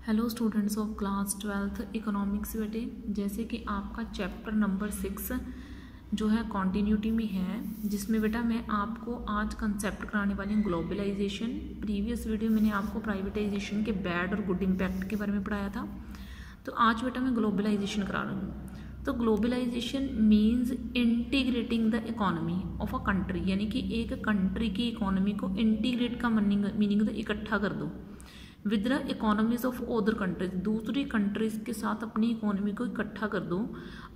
Hello students of class 12th economics. बेटे जैसे कि आपका चैप्टर नंबर 6 जो है कॉन्टीन्यूटी में है, जिसमें बेटा मैं आपको आज कंसेप्ट कराने वाली हूँ ग्लोबलाइजेशन। प्रीवियस वीडियो मैंने आपको प्राइवेटाइजेशन के बैड और गुड इम्पैक्ट के बारे में पढ़ाया था, तो आज बेटा मैं ग्लोबलाइजेशन करा रही हूँ। तो globalization means integrating the economy of a country, यानी कि एक कंट्री की इकोनॉमी को इंटीग्रेट का मीनिंग इकट्ठा कर दो with the economies of other countries, दूसरी कंट्रीज के साथ अपनी इकोनॉमी को इकट्ठा कर दो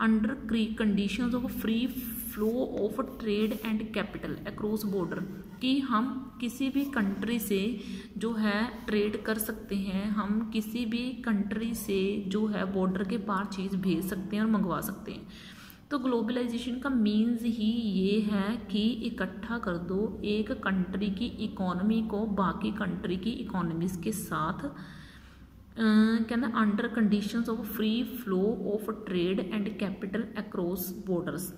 under conditions of free flow of trade and capital across border, कि हम किसी भी कंट्री से जो है ट्रेड कर सकते हैं, हम किसी भी कंट्री से जो है बॉर्डर के पार चीज़ भेज सकते हैं और मंगवा सकते हैं। तो ग्लोबलाइजेशन का मीन्स ही ये है कि इकट्ठा कर दो एक कंट्री की इकोनॉमी को बाकी कंट्री की इकोनॉमीज के साथ, कहना under conditions of free flow of trade and capital across borders.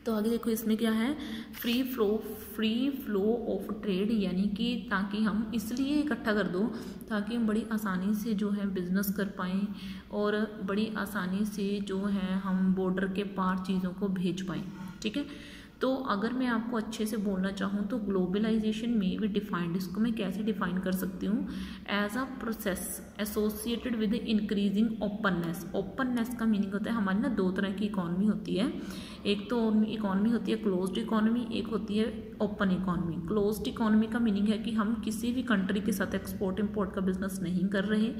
तो आगे देखो इसमें क्या है, फ्री फ्लो ऑफ ट्रेड, यानी कि ताकि हम इसलिए इकट्ठा कर दो ताकि हम बड़ी आसानी से जो है बिजनेस कर पाएँ और बड़ी आसानी से जो है हम बॉर्डर के पार चीज़ों को भेज पाएँ। ठीक है, तो अगर मैं आपको अच्छे से बोलना चाहूँ तो ग्लोबलाइजेशन में भी डिफाइंड, इसको मैं कैसे डिफाइन कर सकती हूँ, as a process associated with increasing openness. Openness का मीनिंग होता है, हमारी ना दो तरह की इकॉनमी होती है, एक तो इकॉनमी होती है क्लोज्ड इकॉनमी, एक होती है ओपन इकॉनमी। क्लोज्ड इकॉनमी का मीनिंग है कि हम किसी भी कंट्री के साथ एक्सपोर्ट इम्पोर्ट का बिजनेस नहीं कर रहे।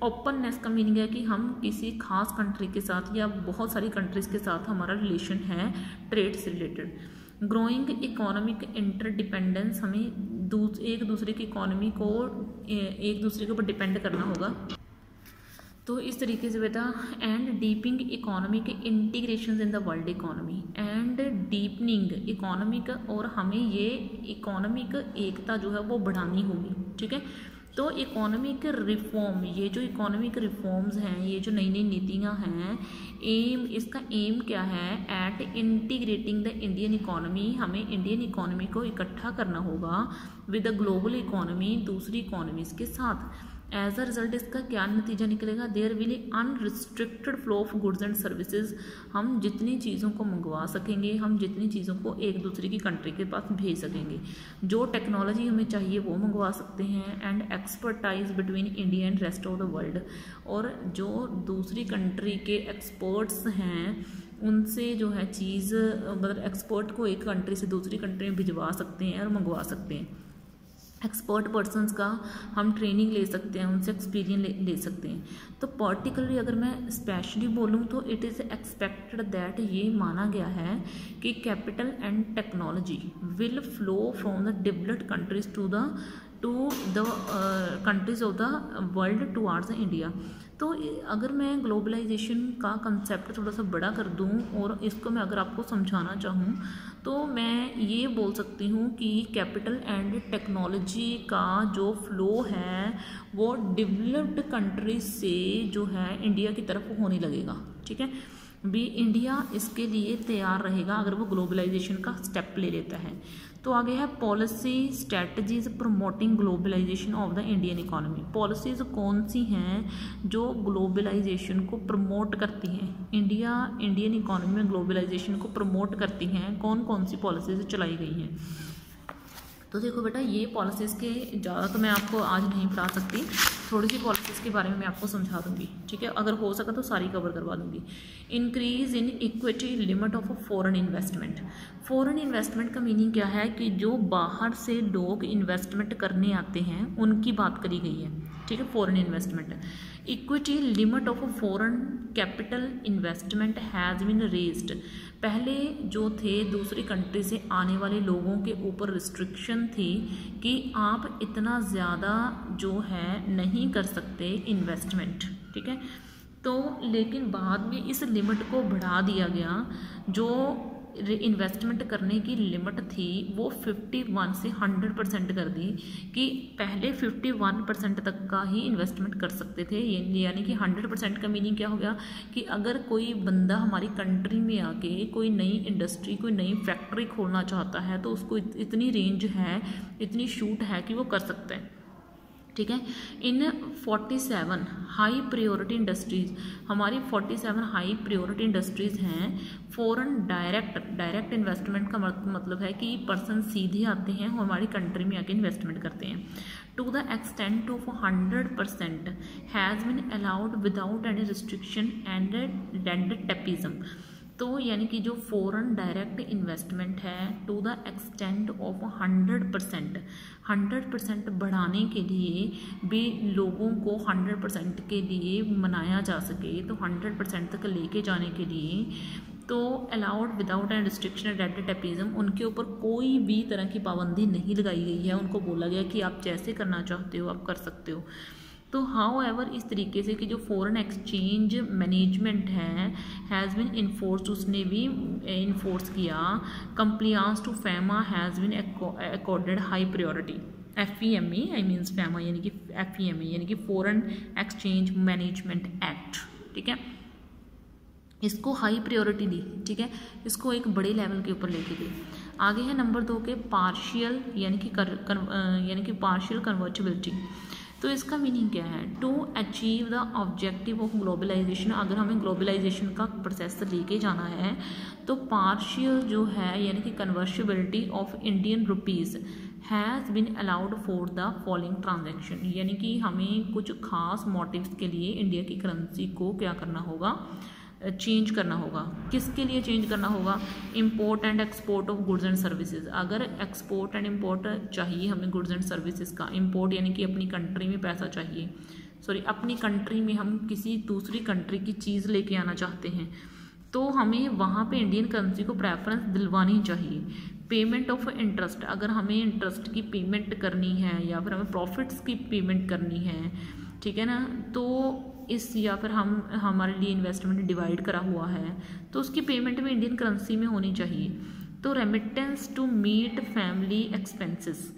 ओपननेस का मीनिंग है कि हम किसी खास कंट्री के साथ या बहुत सारी कंट्रीज़ के साथ हमारा रिलेशन है ट्रेड से रिलेटेड। ग्रोइंग इकोनॉमिक इंटरडिपेंडेंस, हमें एक दूसरे की इकोनॉमी को एक दूसरे के ऊपर डिपेंड करना होगा। तो इस तरीके से बेटा, and डीपिंग economic integration in the world economy, and deepening economic, और हमें ये इकोनॉमिक एकता जो है वो बढ़ानी होगी। ठीक है, तो इकोनॉमिक रिफॉर्म, ये जो इकोनॉमिक रिफॉर्म्स हैं, ये जो नई नई नीतियाँ हैं, इसका एम क्या है, at integrating the Indian economy, हमें इंडियन इकोनॉमी को इकट्ठा करना होगा विद द ग्लोबल इकोनॉमी, दूसरी इकोनॉमीज़ के साथ। एज अ रिजल्ट इसका क्या नतीजा निकलेगा, there will unrestricted flow of goods and services, हम जितनी चीज़ों को मंगवा सकेंगे, हम जितनी चीज़ों को एक दूसरे की कंट्री के पास भेज सकेंगे, जो टेक्नोलॉजी हमें चाहिए वो मंगवा सकते हैं, and expertise between India and rest of the world, और जो दूसरी कंट्री के एक्सपर्ट्स हैं उनसे जो है चीज़, मतलब एक्सपर्ट को एक कंट्री से दूसरी कंट्री में भिजवा सकते हैं और मंगवा सकते हैं। एक्सपर्ट पर्सनस का हम ट्रेनिंग ले सकते हैं, उनसे एक्सपीरियंस ले सकते हैं। तो पर्टिकुलरली अगर मैं स्पेशली बोलूँ तो इट इज़ एक्सपेक्टेड दैट, ये माना गया है कि capital and technology will flow from the developed countries to the countries of the world towards India. तो अगर मैं ग्लोबलाइजेशन का कंसेप्ट थोड़ा सा बड़ा कर दूं और इसको मैं अगर आपको समझाना चाहूँ तो मैं ये बोल सकती हूँ कि कैपिटल एंड टेक्नोलॉजी का जो फ्लो है वो डेवलप्ड कंट्रीज से जो है इंडिया की तरफ होने लगेगा। ठीक है, भी इंडिया इसके लिए तैयार रहेगा अगर वो ग्लोबलाइजेशन का स्टेप ले लेता है। तो आगे है policy strategies promoting globalization of the Indian economy. Policies कौन सी हैं जो ग्लोबलाइजेशन को प्रमोट करती हैं, इंडियन इकोनॉमी में ग्लोबलाइजेशन को प्रमोट करती हैं, कौन कौन सी पॉलिसीज़ चलाई गई हैं। तो देखो बेटा, ये पॉलिसीज़ के ज़्यादा तो मैं आपको आज नहीं पढ़ा सकती, थोड़ी सी पॉलिसीज़ के बारे में मैं आपको समझा दूंगी। ठीक है, अगर हो सका तो सारी कवर करवा दूंगी। Increase in equity limit of foreign investment. Foreign investment का मीनिंग क्या है कि जो बाहर से लोग इन्वेस्टमेंट करने आते हैं उनकी बात करी गई है। ठीक है, foreign investment. Equity limit of foreign capital investment has been raised. पहले जो थे दूसरी कंट्री से आने वाले लोगों के ऊपर रिस्ट्रिक्शन थी कि आप इतना ज़्यादा जो है नहीं कर सकते इन्वेस्टमेंट। ठीक है, तो लेकिन बाद में इस लिमिट को बढ़ा दिया गया, जो इन्वेस्टमेंट करने की लिमिट थी वो 51 से 100% कर दी, कि पहले 51% तक का ही इन्वेस्टमेंट कर सकते थे। यानी कि 100% का मीनिंग क्या हो गया कि अगर कोई बंदा हमारी कंट्री में आके कोई नई इंडस्ट्री, कोई नई फैक्ट्री खोलना चाहता है तो उसको इतनी रेंज है, इतनी छूट है कि वो कर सकता है। ठीक है। इन 47 हाई प्रायोरिटी इंडस्ट्रीज़, हमारी 47 हाई प्रायोरिटी इंडस्ट्रीज़ हैं। फॉरेन डायरेक्ट इन्वेस्टमेंट का मतलब है कि पर्सन सीधे आते हैं और हमारी कंट्री में आके इन्वेस्टमेंट करते हैं। To the extent of 100% has been allowed without any restriction and tapism. तो यानी कि जो फॉरेन डायरेक्ट इन्वेस्टमेंट है टू द एक्सटेंट ऑफ 100% बढ़ाने के लिए भी लोगों को 100% के लिए मनाया जा सके, तो 100% तक लेके जाने के लिए तो allowed without and restriction and tapism, उनके ऊपर कोई भी तरह की पाबंदी नहीं लगाई गई है। उनको बोला गया कि आप जैसे करना चाहते हो आप कर सकते हो। तो हाउ एवर इस तरीके से कि जो फॉरेन एक्सचेंज मैनेजमेंट है हैज़ बिन इन्फोर्स, उसने भी इन्फोर्स किया। Compliance to FEMA has been accorded high priority. FEMA I means FEMA यानी कि FEMA यानी कि फॉरेन एक्सचेंज मैनेजमेंट एक्ट, ठीक है, इसको हाई प्रायोरिटी दी, ठीक है, इसको एक बड़े लेवल के ऊपर लेके गई। आगे है नंबर 2 के पार्शियल यानी कि पार्शियल कन्वर्टिबिलिटी। तो इसका मीनिंग क्या है? To achieve the objective of globalisation, अगर हमें ग्लोबलाइजेशन का प्रोसेस लेके जाना है तो पार्शियल जो है यानी कि convertibility of Indian rupees has been allowed for the following transaction, यानी कि हमें कुछ खास मोटिव्स के लिए इंडिया की करेंसी को क्या करना होगा, चेंज करना होगा। किसके लिए चेंज करना होगा? Import and export of goods and services. अगर एक्सपोर्ट एंड इम्पोर्ट चाहिए हमें गुड्स एंड सर्विसेज का, इम्पोर्ट यानी कि अपनी कंट्री में पैसा चाहिए, अपनी कंट्री में हम किसी दूसरी कंट्री की चीज़ लेके आना चाहते हैं तो हमें वहाँ पे इंडियन करेंसी को प्रेफरेंस दिलवानी चाहिए। पेमेंट ऑफ इंटरेस्ट, अगर हमें इंटरेस्ट की पेमेंट करनी है या फिर हमें प्रॉफिट्स की पेमेंट करनी है, ठीक है ना, तो या फिर हमारे लिए इन्वेस्टमेंट डिवाइड करा हुआ है तो उसकी पेमेंट में इंडियन करेंसी में होनी चाहिए। तो remittance to meet family expenses,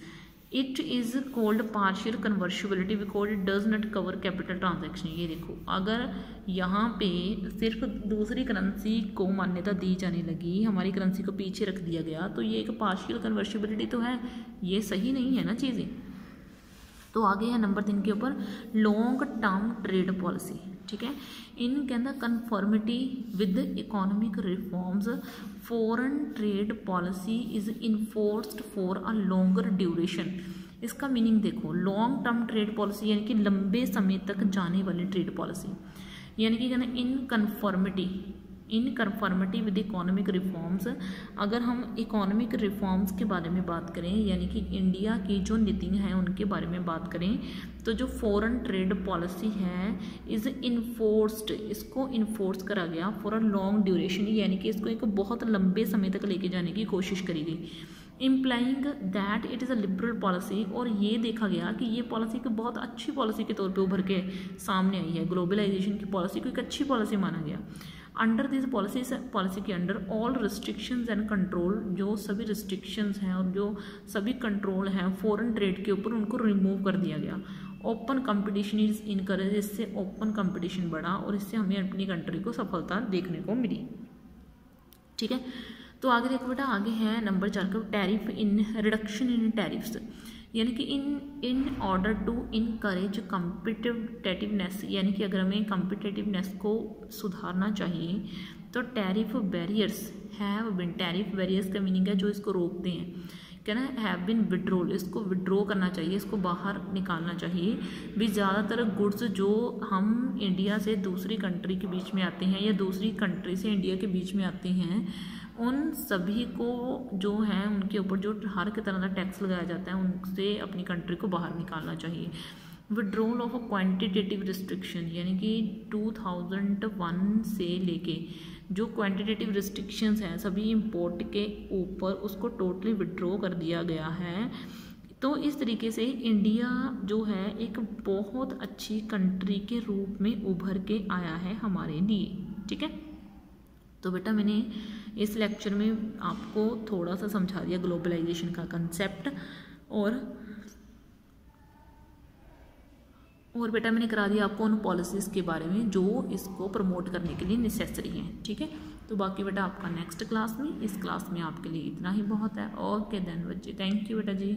it is called partial convertibility because it does not cover capital transaction. ये देखो, अगर यहाँ पे सिर्फ दूसरी करेंसी को मान्यता दी जाने लगी, हमारी करेंसी को पीछे रख दिया गया, तो ये एक पार्शियल कन्वर्शिबिलिटी तो है, ये सही नहीं है ना चीज़ें। तो आगे है नंबर 3 के ऊपर लॉन्ग टर्म ट्रेड पॉलिसी, ठीक है। इन कहना conformity with economic reforms foreign trade policy is enforced for a longer duration. इसका मीनिंग देखो, लॉन्ग टर्म ट्रेड पॉलिसी यानी कि लंबे समय तक जाने वाली ट्रेड पॉलिसी, यानी कि कहना इन कन्फर्मिटी विद इकोनॉमिक रिफॉर्म्स। अगर हम इकोनॉमिक रिफॉर्म्स के बारे में बात करें यानी कि इंडिया की जो नीतियाँ हैं उनके बारे में बात करें, तो जो फॉरेन ट्रेड पॉलिसी है इज़ इन्फोर्स्ड, इसको इन्फोर्स करा गया फॉर अ लॉन्ग ड्यूरेशन, यानी कि इसको एक बहुत लंबे समय तक लेके जाने की कोशिश करी गई। Implying that it is a liberal policy, और ये देखा गया कि ये पॉलिसी एक बहुत अच्छी पॉलिसी के तौर पे उभर के सामने आई है। ग्लोबलाइजेशन की पॉलिसी को एक अच्छी पॉलिसी माना गया। अंडर दिस पॉलिसी के under all restrictions and control, जो सभी रिस्ट्रिक्शंस हैं और जो सभी कंट्रोल हैं फॉरेन ट्रेड के ऊपर, उनको रिमूव कर दिया गया। ओपन कंपटीशन इज इनकरेज, इससे ओपन कंपटीशन बढ़ा और इससे हमें अपनी कंट्री को सफलता देखने को मिली, ठीक है। तो आगे देखो बेटा, आगे है नंबर 4 का tariff in reduction in tariffs, यानी कि in order to encourage competitiveness, यानी कि अगर हमें कम्पिटिटिवनेस को सुधारना चाहिए तो tariff barriers have been, tariff barriers का मीनिंग है जो इसको रोकते हैं, क्या ना, हैव बिन विड्रोल, इसको विड्रॉ करना चाहिए, इसको बाहर निकालना चाहिए भी। ज़्यादातर गुड्स जो हम इंडिया से दूसरी कंट्री के बीच में आते हैं या दूसरी कंट्री से इंडिया के बीच में आते हैं, उन सभी को जो है उनके ऊपर जो हर एक तरह का टैक्स लगाया जाता है उनसे अपनी कंट्री को बाहर निकालना चाहिए। विड्रॉल ऑफ क्वांटिटेटिव रिस्ट्रिक्शन, यानी कि 2001 से लेके जो क्वांटिटेटिव रिस्ट्रिक्शंस हैं सभी इंपोर्ट के ऊपर, उसको टोटली विड्रॉ कर दिया गया है। तो इस तरीके से इंडिया जो है एक बहुत अच्छी कंट्री के रूप में उभर के आया है हमारे लिए, ठीक है। तो बेटा मैंने इस लेक्चर में आपको थोड़ा सा समझा दिया ग्लोबलाइजेशन का कंसेप्ट, और बेटा मैंने करा दिया आपको उन पॉलिसीज़ के बारे में जो इसको प्रमोट करने के लिए नेसेसरी हैं, ठीक है। तो बाकी बेटा आपका नेक्स्ट क्लास में, इस क्लास में आपके लिए इतना ही बहुत है। ओके देन बच्चे, थैंक यू बेटा जी।